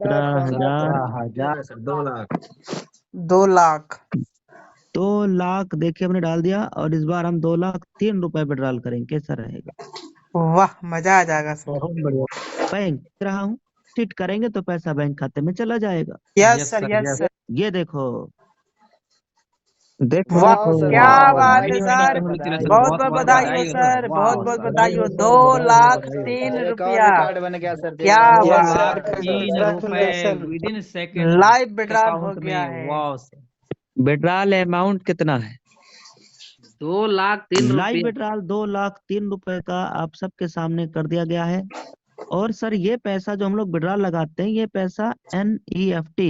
17,000। 17,000 sir, 2 lakh. 2 lakh. 2 lakh देखिए हमने डाल दिया, और इस बार हम 2,03,000 विड्रॉल करेंगे, कैसा रहेगा? वाह, मजा आ जाएगा सर। बहुत बढ़िया। बैंक रहा हूँ, टिट करेंगे तो पैसा बैंक खाते में चला जाएगा। Yes sir, yes sir. ये देखो, देखो वाह, देखो। क्या बात है बधाई हो सर। सर, बधाई हो, बहुत बहुत बधाई हो सर। सर, बहुत वाह, बहुत बधाई बधाई हो हो। सर, दो बधाई हो, लाख बधाई हो। तीन एक और रुपया रिकॉर्ड बन गया सर, क्या देख बात लीजिए। है। 2,03,000 with in second live withdrawal हो अकाउंट गया में। है। वाह सर। विड्रॉल अमाउंट कितना है? 2,03,000 लाइव विड्रॉल 2,03,000 का आप सबके सामने कर दिया गया है। और सर ये पैसा जो हम लोग विड्रॉल लगाते हैं, ये पैसा NEFT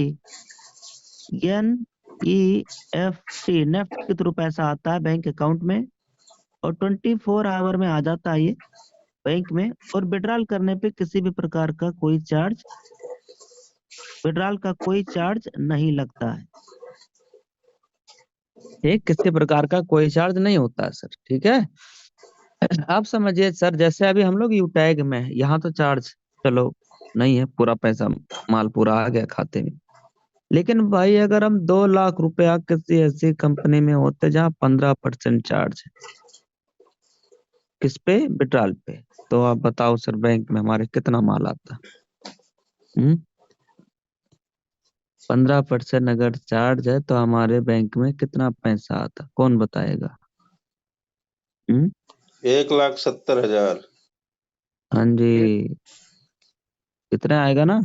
नेफ्ट के थ्रू पैसा आता है बैंक अकाउंट में, और 24 आवर में आ जाता है ये बैंक में। और विड्रॉल करने पे किसी भी प्रकार का कोई चार्ज, विड्रॉल का कोई चार्ज नहीं लगता है। ठीक, किसी प्रकार का कोई चार्ज नहीं होता है सर, ठीक है। आप समझिए सर, जैसे अभी हम लोग यूटैग में हैं, यहाँ तो चार्ज चलो नहीं है, पूरा पैसा माल पूरा आ गया खाते में। लेकिन भाई अगर हम 2 लाख रुपया किसी ऐसी कंपनी में होते जहाँ 15% चार्ज है, किस पे? विड्रॉल पे, तो आप बताओ सर बैंक में हमारे कितना माल आता? 15% अगर चार्ज है तो हमारे बैंक में कितना पैसा आता, कौन बताएगा? 1,70,000। हाँ जी, कितना आएगा ना?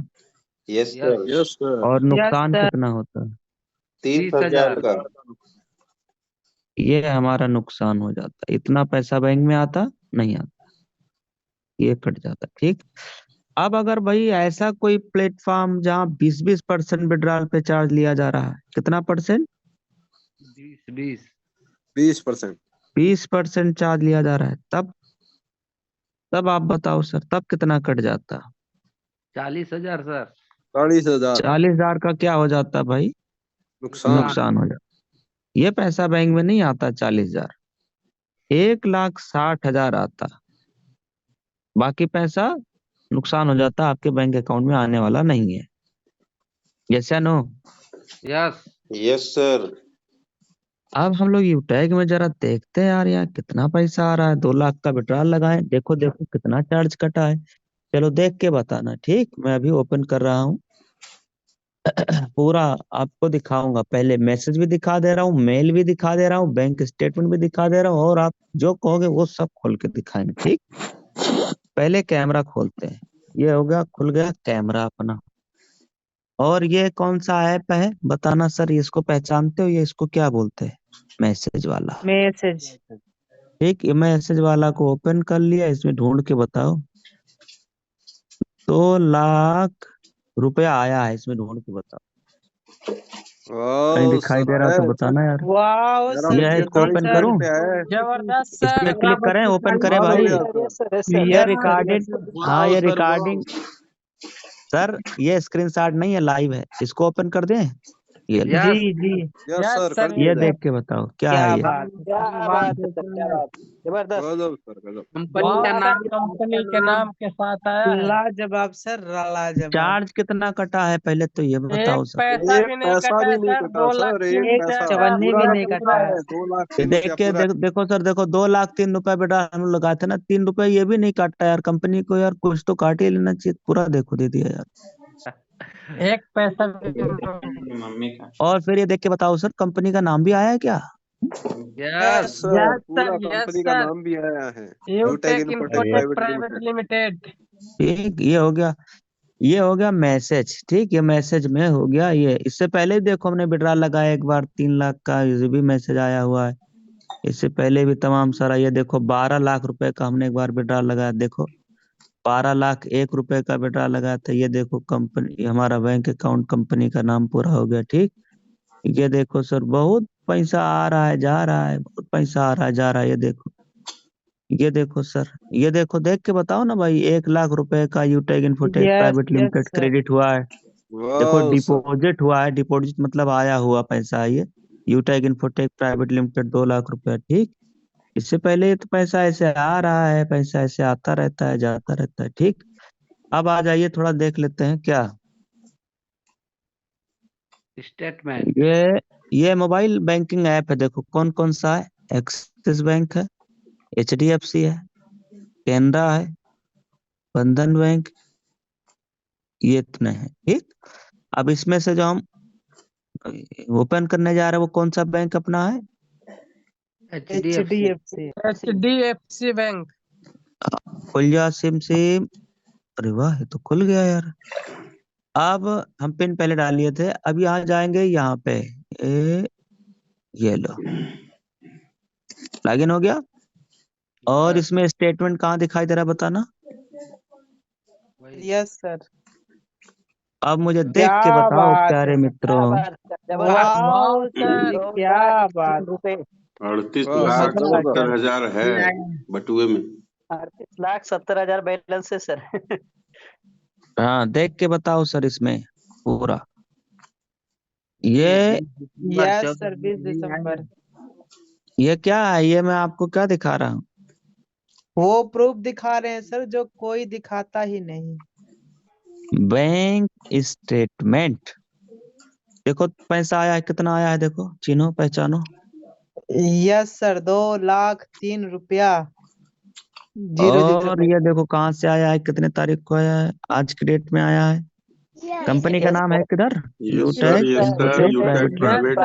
Yes sir. Yes sir. और नुकसान सर। कितना होता है? 30,000 का। ये हमारा नुकसान हो जाता है। इतना पैसा बैंक में आता नहीं आता, ये कट जाता, ठीक। अब अगर भाई ऐसा कोई प्लेटफॉर्म जहाँ 20-20% विड्रॉल पे चार्ज लिया जा रहा है, कितना परसेंट? 20%। 20% चार्ज लिया जा रहा है, तब आप बताओ सर, तब कितना कट जाता? 40,000 सर। 40,000 40,000 का क्या हो जाता भाई? नुकसान। नुकसान हो जाता। ये पैसा बैंक में नहीं आता 40,000, 1,60,000 आता। बाकी पैसा नुकसान हो जाता, आपके बैंक अकाउंट में आने वाला नहीं है। यस या नो? यस। Yes sir. अब हम लोग यूटैग में जरा देखते हैं यार, यहाँ कितना पैसा आ रहा है। 2 लाख का विड्रॉल लगाए, देखो देखो कितना चार्ज कटा है। चलो देख के बताना, ठीक। मैं अभी ओपन कर रहा हूँ पूरा आपको दिखाऊंगा। पहले मैसेज भी दिखा दे रहा हूँ, मेल भी दिखा दे रहा हूँ, बैंक स्टेटमेंट भी दिखा दे रहा हूँ, और आप जो कहोगे वो सब खोल के दिखाएंगे, ठीक। पहले कैमरा खोलते हैं। ये हो गया, खुल गया कैमरा अपना। और ये कौन सा ऐप है बताना सर, ये इसको पहचानते हो? ये इसको क्या बोलते हैं? मैसेज वाला, मैसेज। ठीक। ये मैसेज वाला को ओपन कर लिया, इसमें ढूंढ के बताओ। 2 लाख रुपया आया है, इसमें ढूंढ के बताओ। कहीं वाह दिखाई दे रहा हो तो बताना यार। वाह सर, ये है, इसको बिल्कुल ओपन सर। करूं? जबरदस्त इसमें सर। क्लिक करें, ओपन करें बहुत भाई। बढ़िया सर। ये रिकॉर्डेड, हाँ वाह ये सर, वाह। रिकॉर्डिंग। सर ये स्क्रीनशॉट नहीं है, लाइव है। इसको ओपन कर दें? ये लो। यस। जी। यस सर, कर ये दिया देख के बताओ क्या क्या है ये। बात है, क्या बात है सर, क्या बात है। जबरदस्त। गजब सर, गजब। कंपनी का नाम, कंपनी के नाम के साथ आया है। लाजवाब सर, लाजवाब। चार्ज कितना कटा है पहले तो ये बताओ एक सर। पैसा एक भी नहीं पैसा कटा भी है नहीं सर। कटा 2 लाख सर, तीन एक रुपया पैसा चवन्नी पूरा भी का नहीं पूरा कटा है। है। 2,03,000 देख के पूरा। देखो सर, देखो 2,03,000 बेटा हम लोग लगाए थे ना, 3 रुपए ये भी नहीं काटा यार कंपनी को। यार कुछ तो काट ही लेना चाहिए, पूरा देखो दे दिया यार। एक पैसा भी मम्मी का। और फिर ये देख के बताओ सर, कंपनी का नाम भी आया है क्या? यस। यस सर, यस पूरा सर, यस कंपनी का सर। नाम भी आया है। Utech Utech Infotech Infotech private private limited. Limited. ठीक, ये हो गया। ये हो गया मैसेज, ठीक। ये मैसेज में हो गया। ये इससे पहले भी देखो हमने विड्रॉल लगाया एक बार 3 लाख का, ये भी मैसेज आया हुआ है। इससे पहले भी तमाम सारा, ये देखो 12 लाख रुपए का हमने एक बार विड्रॉल लगाया, देखो 12,01,000 का विड्रॉल लगाया था। ये देखो कंपनी, हमारा बैंक अकाउंट, कंपनी का नाम पूरा हो गया, ठीक। ये देखो सर, बहुत पैसा आ रहा है जा रहा है, बहुत पैसा आ रहा है जा रहा है। ये देखो सर, ये देखो, देख के बताओ ना भाई। 1 लाख रुपए का Utech Infotech yes, private yes limited sir. Credit हुआ है। देखो वाह सर। डिपॉजिट हुआ है, डिपॉजिट मतलब आया हुआ पैसा है ये। यूटेक इन्फोटेक प्राइवेट लिमिटेड 2 लाख रुपया, ठीक। इससे पहले ये तो पैसा ऐसे आ रहा है, पैसा ऐसे आता रहता है जाता रहता है, ठीक। अब आ जाइए, थोड़ा देख लेते हैं क्या। स्टेटमेंट। ये मोबाइल बैंकिंग ऐप है, देखो कौन कौन सा है। एक्सिस बैंक है, HDFC है, कैनरा है, बंधन बैंक, ये इतने हैं। ठीक, अब इसमें से जो हम ओपन करने जा रहे हैं वो कौन सा बैंक अपना है? HDFC। HDFC bank. खुल जा सिम सिम। अरे वाह, ये तो खुल गया यार। अब हम पिन पहले डाल लिए थे, अब यहाँ जाएंगे, यहाँ पे ये लो, लॉगिन हो गया। और इसमें स्टेटमेंट कहाँ दिखाई दे रहा है बताना। Yes sir. अब मुझे देख के बताओ प्यारे मित्रों। वाह सर, क्या बात। 38,70,000 है बटुए में। 38,70,000 बैलेंस है सर। हाँ, देख के बताओ सर इसमें पूरा। ये यस सर, 20 दिसंबर। ये क्या है, ये मैं आपको क्या दिखा रहा हूँ? वो प्रूफ दिखा रहे हैं सर, जो कोई दिखाता ही नहीं। Bank statement. देखो पैसा आया है, कितना आया है देखो, चिन्हो पहचानो। यस सर, 2,03,000 रुपया। 000। और ये देखो कहाँ से आया है, कितने तारीख को आया है, आज की डेट में आया है। कंपनी का नाम है किधर? Yes sir, yes sir, यूटेक private.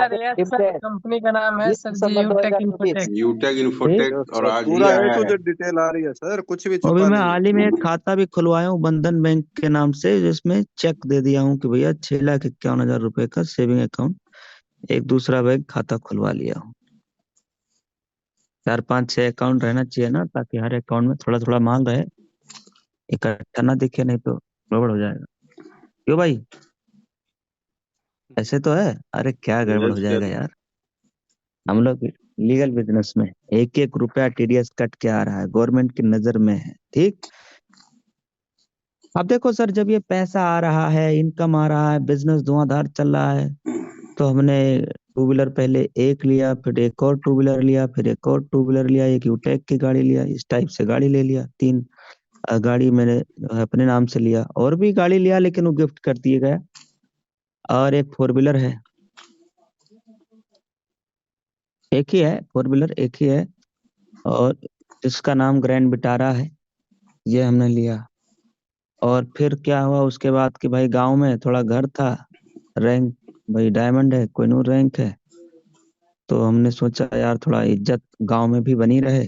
Company का नाम है सर जी, यूटेक इन्फोटेक। यूटेक इन्फोटेक, और आज ही पूरा आया A to है। Z डिटेल आ रही है सर, कुछ भी अभी छुपा मैं नहीं हाल ही में एक खाता भी खुलवाया हूँ बंधन बैंक के नाम से, जिसमें चेक दे दिया हूँ कि भैया 6,51,000 रुपए का सेविंग अकाउंट, एक दूसरा बैंक खाता खुलवा लिया हूँ। 4 5 6 अकाउंट रहना चाहिए ना, ताकि हर अकाउंट में थोड़ा थोड़ा माल रहे, इकट्ठा ना दिखे, नहीं तो गड़बड़ हो जाएगा। क्यों भाई, ऐसे तो है? अरे क्या गड़बड़ हो यस जाएगा सर। यार। हम लोग लीगल बिजनेस में एक एक रुपया TDS कट के आ रहा है, गवर्नमेंट की नजर में है। ठीक, अब देखो सर, जब ये पैसा आ रहा है, इनकम आ रहा है, बिजनेस धुआंधार चल रहा है, तो हमने टू व्हीलर पहले एक लिया, फिर एक और टू व्हीलर लिया, फिर एक और टू व्हीलर लिया, एक यूटेक की गाड़ी लिया, इस टाइप से गाड़ी ले लिया। 3 गाड़ी मैंने अपने नाम से लिया, और भी गाड़ी लिया लेकिन वो गिफ्ट कर दिए गया। और एक 4 व्हीलर है, एक ही है 4 व्हीलर, एक ही है, और इसका नाम ग्रैंड विटारा है, ये हमने लिया। और फिर क्या हुआ उसके बाद कि भाई गांव में थोड़ा घर था, रैंक भाई डायमंड है, कोहिनूर रैंक है, तो हमने सोचा यार थोड़ा इज्जत गांव में भी बनी रहे।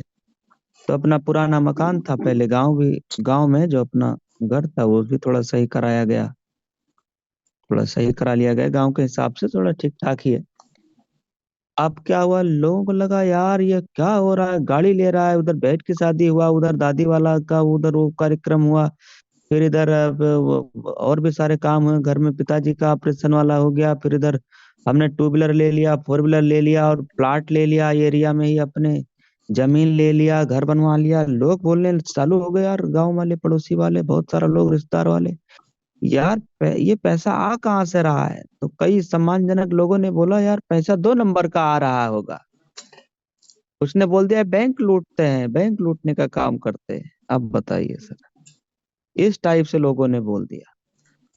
तो अपना पुराना मकान था पहले, गांव में जो अपना घर था वो भी थोड़ा सही कराया गया, थोड़ा सही करा लिया गया, गांव के हिसाब से थोड़ा ठीक ठाक ही है। अब क्या हुआ, लोगों को लगा यार ये क्या हो रहा है, गाड़ी ले रहा है, उधर बैठ की शादी हुआ, उधर दादी वाला का उधर वो कार्यक्रम हुआ, फिर इधर और भी सारे काम हुए घर में, पिताजी का ऑपरेशन वाला हो गया, फिर इधर हमने टू व्हीलर ले लिया, 4 व्हीलर ले लिया, और प्लाट ले लिया एरिया में ही अपने, जमीन ले लिया, घर बनवा लिया। लोग बोलने चालू हो गए यार, गांव वाले, पड़ोसी वाले, बहुत सारा लोग, रिश्तेदार वाले, यार ये पैसा आ कहाँ से रहा है? तो कई सम्मानजनक लोगों ने बोला यार पैसा 2 नंबर का आ रहा होगा। उसने बोल दिया बैंक लूटते हैं, बैंक लूटने का काम करते हैं। अब बताइए सर, इस टाइप से लोगों ने बोल दिया।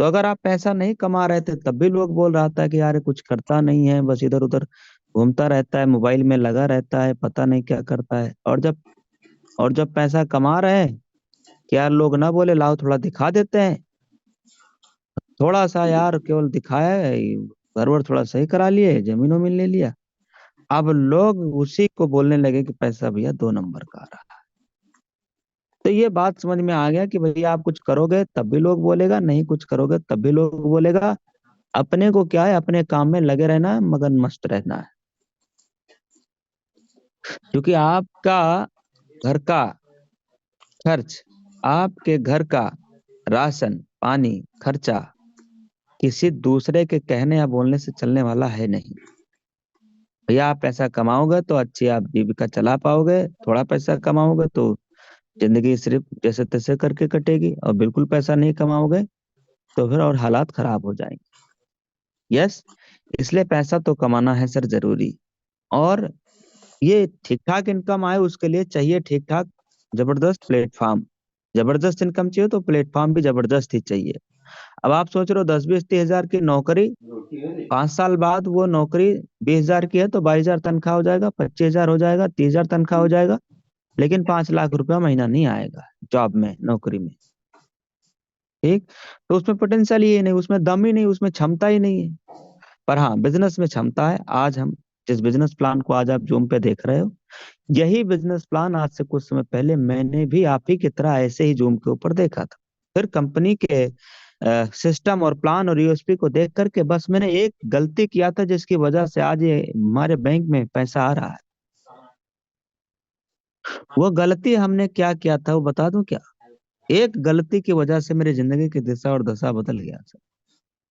तो अगर आप पैसा नहीं कमा रहे थे तब भी लोग बोल रहा था कि यार ये कुछ करता नहीं है, बस इधर उधर घूमता रहता है, मोबाइल में लगा रहता है, पता नहीं क्या करता है। और जब पैसा कमा रहे हैं, क्या लोग ना बोले लाओ थोड़ा दिखा देते हैं, थोड़ा सा यार केवल दिखाया है, घर वर थोड़ा सही करा लिए, जमीन वमीन ले लिया। अब लोग उसी को बोलने लगे कि पैसा भैया 2 नंबर का आ रहा है। तो ये बात समझ में आ गया कि भैया आप कुछ करोगे तब भी लोग बोलेगा, नहीं कुछ करोगे तब भी लोग बोलेगा। अपने को क्या है, अपने काम में लगे रहना है, मगन मस्त रहना है। क्योंकि आपका घर का खर्च, आपके घर का राशन पानी खर्चा किसी दूसरे के कहने या बोलने से चलने वाला है नहीं। भैया आप पैसा कमाओगे तो अच्छी आप जीविका चला पाओगे, थोड़ा पैसा कमाओगे तो जिंदगी सिर्फ जैसे तैसे करके कटेगी, और बिल्कुल पैसा नहीं कमाओगे तो फिर और हालात खराब हो जाएंगे। यस, इसलिए पैसा तो कमाना है सर जरूरी। और ये ठीक ठाक इनकम आए उसके लिए चाहिए ठीक ठाक जबरदस्त प्लेटफॉर्म। जबरदस्त इनकम चाहिए तो प्लेटफॉर्म भी जबरदस्त ही चाहिए। अब आप सोच रहे हो 10 20 30 हजार की नौकरी 5 साल बाद वो नौकरी 20,000 की है तो 22,000 तनख्वाह हो जाएगा, 25,000 हो जाएगा, 30,000 तनख्वाह हो जाएगा, लेकिन 5 लाख रुपया महीना नहीं आएगा जॉब में, नौकरी में। ठीक, तो उसमें पोटेंशियल ही नहीं, उसमें दम ही नहीं, उसमें क्षमता ही नहीं है। पर हाँ, बिजनेस में क्षमता है। आज हम जिस बिजनेस प्लान को आज आप जूम पे देख रहे हो, यही बिजनेस प्लान आज से कुछ समय पहले मैंने भी आप ही की तरह ऐसे ही जूम के ऊपर देखा था। फिर कंपनी के सिस्टम और प्लान और यूएसपी को देख करके बस मैंने एक गलती किया था, जिसकी वजह से आज ये हमारे बैंक में पैसा आ रहा है। वो गलती हमने क्या किया था वो बता दूं क्या? एक गलती की वजह से मेरी जिंदगी की दिशा और दशा बदल गया सर।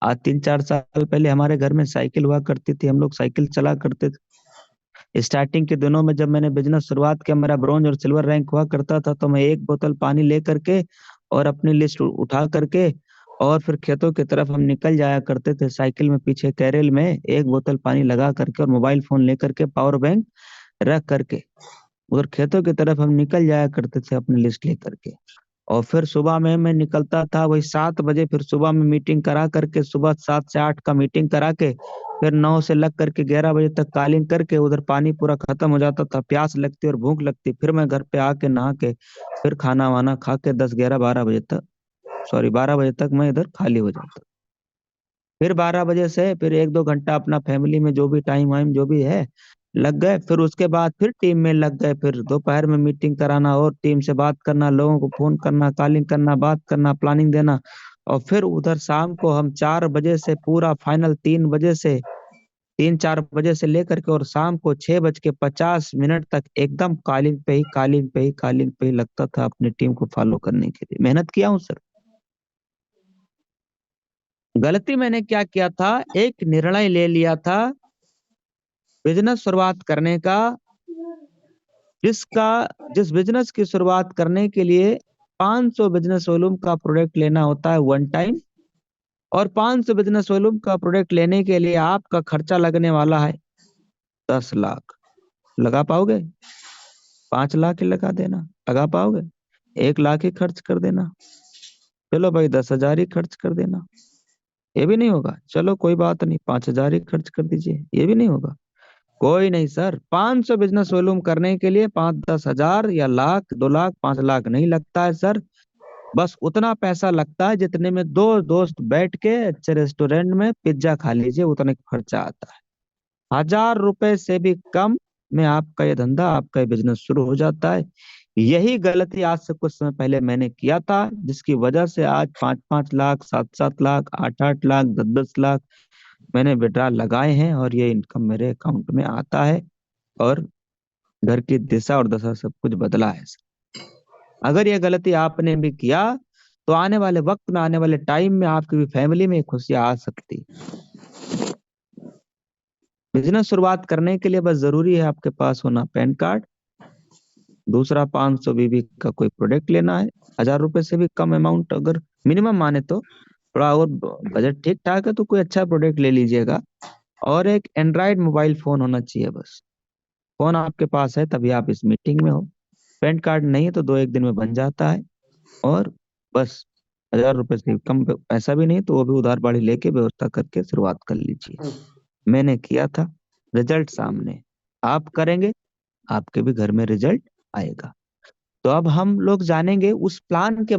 आज 3-4 साल पहले हमारे घर में साइकिल हुआ करती थी, हम लोग साइकिल चला करते थे। स्टार्टिंग के दिनों में जब मैंने बिजनेस शुरुआत किया, मेरा ब्रॉन्ज और सिल्वर रैंक हुआ करता था, तो मैं 1 बोतल पानी ले करके और अपनी लिस्ट उठा करके और फिर खेतों की तरफ हम निकल जाया करते थे। साइकिल में पीछे कैरियर में 1 बोतल पानी लगा करके और मोबाइल फोन लेकर के, पावर बैंक रख करके उधर खेतों की तरफ हम निकल जाया करते थे अपनी लिस्ट लेकर के। और फिर सुबह में मैं निकलता था वही 7 बजे, फिर सुबह में मीटिंग करा करके, सुबह 7 से 8 का मीटिंग करा के, फिर 9 से लग करके 11 बजे तक कॉलिंग करके, उधर पानी पूरा खत्म हो जाता था, प्यास लगती और भूख लगती, फिर मैं घर पे आके नहा के फिर खाना वाना खा के 10, 11, 12 बजे तक, सॉरी 12 बजे तक मैं इधर खाली हो जाता। फिर 12 बजे से फिर 1-2 घंटा अपना फैमिली में जो भी टाइम वाइम जो भी है लग गए। फिर उसके बाद फिर टीम में लग गए, फिर दोपहर में मीटिंग कराना और टीम से बात करना, लोगों को फोन करना, कॉलिंग करना, बात करना, प्लानिंग देना। और फिर उधर शाम को हम 4 बजे से पूरा फाइनल 3 बजे से 3-4 बजे से लेकर के और शाम को 6:50 तक एकदम कॉलिंग पे ही कॉलिंग पे ही कॉलिंग पे ही लगता था अपनी टीम को फॉलो करने के लिए। मेहनत किया हूँ सर। गलती मैंने क्या किया था, एक निर्णय ले लिया था बिजनेस शुरुआत करने का, जिस बिजनेस की शुरुआत करने के लिए 500 बिजनेस वॉल्यूम का प्रोडक्ट लेना होता है 1 टाइम, और 500 बिजनेस वॉल्यूम का प्रोडक्ट लेने के लिए आपका खर्चा लगने वाला है 10 लाख। लगा पाओगे? 5 लाख ही लगा देना। लगा पाओगे? 1 लाख ही खर्च कर देना। चलो भाई 10,000 ही खर्च कर देना। ये भी नहीं होगा? चलो कोई बात नहीं, 5,000 ही खर्च कर दीजिए। ये भी नहीं होगा? कोई नहीं सर, 500 बिजनेस वॉल्यूम करने के लिए 5-10 हजार या लाख, 2 लाख, 5 लाख नहीं लगता है सर। बस उतना पैसा लगता है जितने में 2 दोस्त बैठ के अच्छे रेस्टोरेंट में पिज्जा खा लीजिए, उतने का खर्चा आता है। 1,000 रुपए से भी कम में आपका ये धंधा, आपका ये बिजनेस शुरू हो जाता है। यही गलती आज से कुछ समय पहले मैंने किया था, जिसकी वजह से आज 5-5 लाख, 7-7 लाख, 8-8 लाख, 10-10 लाख मैंने विड्रॉल लगाए हैं और ये इनकम मेरे अकाउंट में आता है और घर की दिशा और दशा सब कुछ बदला है। अगर ये गलती आपने भी किया तो आने वाले वक्त में, आने वाले टाइम में आपकी भी फैमिली में खुशियां आ सकती। बिजनेस शुरुआत करने के लिए बस जरूरी है आपके पास होना पैन कार्ड, दूसरा 500 बीबी का कोई प्रोडक्ट लेना है, 1,000 रुपए से भी कम अमाउंट अगर मिनिमम माने तो, थोड़ा और बजट ठीक ठाक है तो कोई अच्छा प्रोडक्ट ले लीजिएगा, और एक एंड्रॉइड मोबाइल फोन होना चाहिए। बस फोन आपके पास है तभी आप इस मीटिंग में हो। पैन कार्ड नहीं है तो 2-1 दिन में बन जाता है, और बस 1,000 रुपए से कम पैसा भी नहीं तो वो भी उधार बाड़ी लेके व्यवस्था करके शुरुआत कर लीजिए। मैंने किया था, रिजल्ट सामने। आप करेंगे, आपके भी घर में रिजल्ट आएगा। तो अब हम लोग जानेंगे उस प्लान के